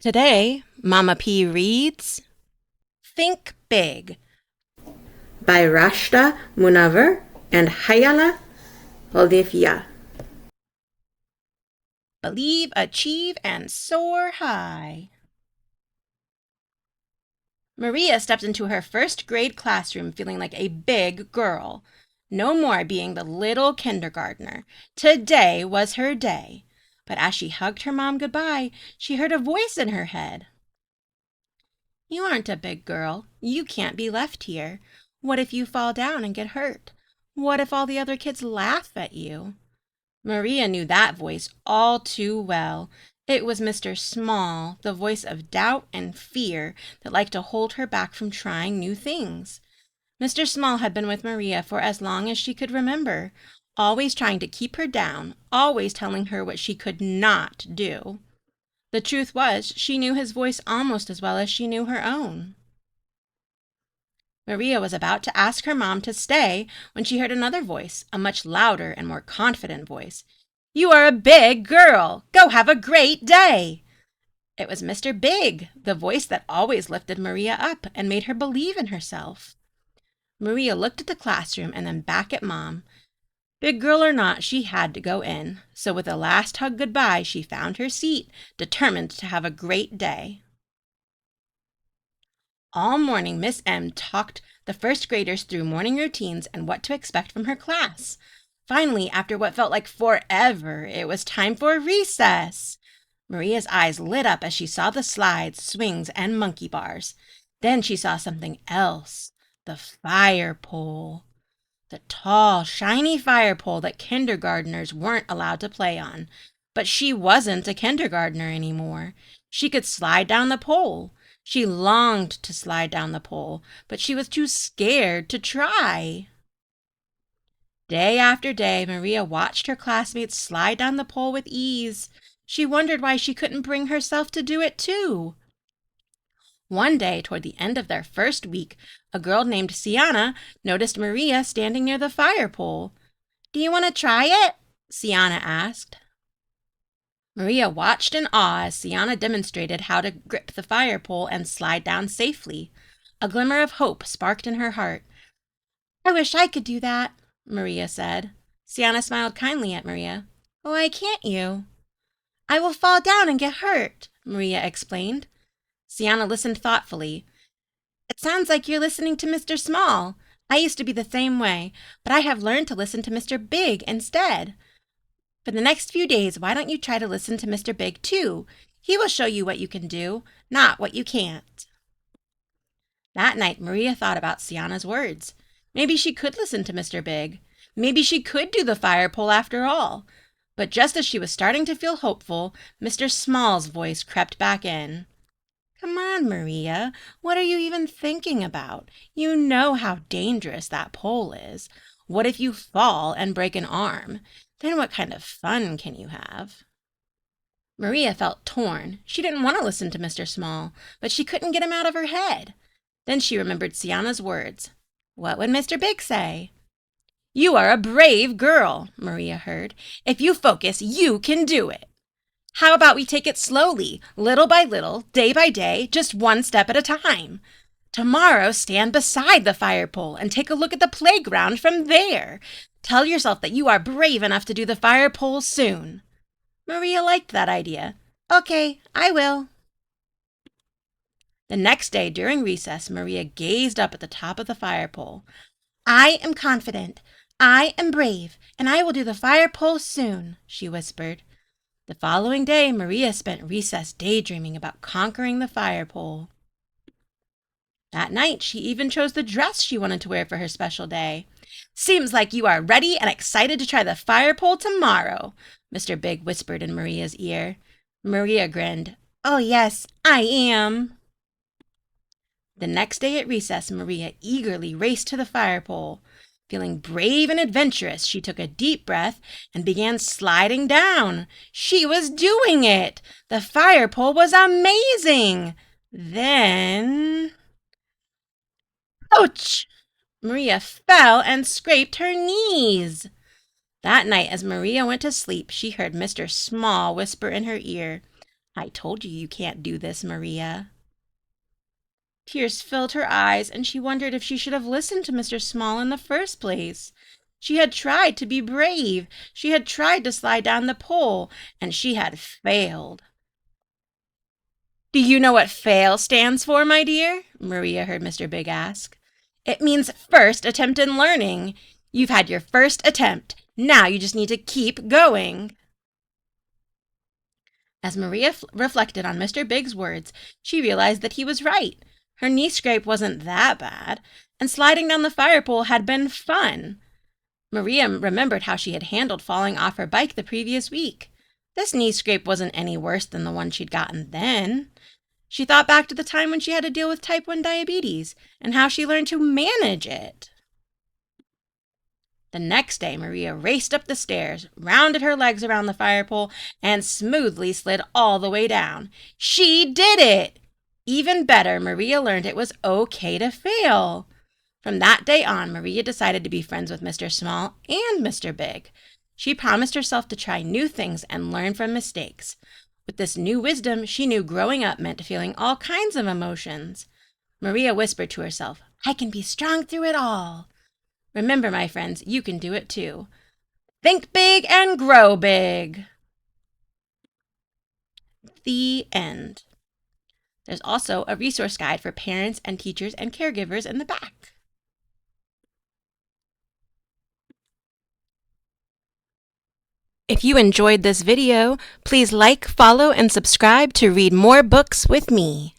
Today, Mama P reads Think Big by Rashda, Munawar, and Khayala, Aliyeva. Believe, achieve, and soar high. Maria stepped into her first grade classroom feeling like a big girl. No more being the little kindergartner. Today was her day. But as she hugged her mom goodbye, she heard a voice in her head. You aren't a big girl. You can't be left here. What if you fall down and get hurt? What if all the other kids laugh at you? Maria knew that voice all too well. It was Mr. Small, the voice of doubt and fear that liked to hold her back from trying new things. Mr. Small had been with Maria for as long as she could remember, always trying to keep her down, always telling her what she could not do. The truth was, she knew his voice almost as well as she knew her own. Maria was about to ask her mom to stay when she heard another voice, a much louder and more confident voice. You are a big girl. Go have a great day. It was Mr. Big, the voice that always lifted Maria up and made her believe in herself. Maria looked at the classroom and then back at Mom. Big girl or not, she had to go in. So with a last hug goodbye, she found her seat, determined to have a great day. All morning, Miss M talked the first graders through morning routines and what to expect from her class. Finally, after what felt like forever, it was time for recess. Maria's eyes lit up as she saw the slides, swings, and monkey bars. Then she saw something else, the fire pole. The tall, shiny fire pole that kindergartners weren't allowed to play on. But she wasn't a kindergartner anymore. She could slide down the pole. She longed to slide down the pole, but she was too scared to try. Day after day, Maria watched her classmates slide down the pole with ease. She wondered why she couldn't bring herself to do it too. One day, toward the end of their first week, a girl named Sienna noticed Maria standing near the fire pole. Do you want to try it? Sienna asked. Maria watched in awe as Sienna demonstrated how to grip the fire pole and slide down safely. A glimmer of hope sparked in her heart. I wish I could do that, Maria said. Sienna smiled kindly at Maria. Why can't you? I will fall down and get hurt, Maria explained. Sienna listened thoughtfully. It sounds like you're listening to Mr. Small. I used to be the same way, but I have learned to listen to Mr. Big instead. For the next few days, why don't you try to listen to Mr. Big too? He will show you what you can do, not what you can't. That night, Maria thought about Sienna's words. Maybe she could listen to Mr. Big. Maybe she could do the fire pole after all. But just as she was starting to feel hopeful, Mr. Small's voice crept back in. Come on, Maria. What are you even thinking about? You know how dangerous that pole is. What if you fall and break an arm? Then what kind of fun can you have? Maria felt torn. She didn't want to listen to Mr. Small, but she couldn't get him out of her head. Then she remembered Sienna's words. What would Mr. Big say? You are a brave girl, Maria heard. If you focus, you can do it. How about we take it slowly, little by little, day by day, just one step at a time? Tomorrow, stand beside the fire pole and take a look at the playground from there. Tell yourself that you are brave enough to do the fire pole soon. Maria liked that idea. Okay, I will. The next day during recess, Maria gazed up at the top of the fire pole. I am confident, I am brave, and I will do the fire pole soon, she whispered. The following day, Maria spent recess daydreaming about conquering the fire pole. That night, she even chose the dress she wanted to wear for her special day. Seems like you are ready and excited to try the fire pole tomorrow, Mr. Big whispered in Maria's ear. Maria grinned. Oh, yes, I am. The next day at recess, Maria eagerly raced to the fire pole. Feeling brave and adventurous, she took a deep breath and began sliding down. She was doing it! The fire pole was amazing! Then... Ouch! Maria fell and scraped her knees. That night, as Maria went to sleep, she heard Mr. Small whisper in her ear, "I told you you can't do this, Maria." Tears filled her eyes, and she wondered if she should have listened to Mr. Small in the first place. She had tried to be brave. She had tried to slide down the pole, and she had failed. "Do you know what FAIL stands for, my dear?" Maria heard Mr. Big ask. "It means first attempt in learning. You've had your first attempt. Now you just need to keep going." As Maria reflected on Mr. Big's words, she realized that he was right. Her knee scrape wasn't that bad, and sliding down the fire pole had been fun. Maria remembered how she had handled falling off her bike the previous week. This knee scrape wasn't any worse than the one she'd gotten then. She thought back to the time when she had to deal with type 1 diabetes and how she learned to manage it. The next day, Maria raced up the stairs, rounded her legs around the fire pole, and smoothly slid all the way down. She did it! Even better, Maria learned it was okay to fail. From that day on, Maria decided to be friends with Mr. Small and Mr. Big. She promised herself to try new things and learn from mistakes. With this new wisdom, she knew growing up meant feeling all kinds of emotions. Maria whispered to herself, "I can be strong through it all." Remember, my friends, you can do it too. Think big and grow big. The end. There's also a resource guide for parents and teachers and caregivers in the back. If you enjoyed this video, please like, follow, and subscribe to read more books with me.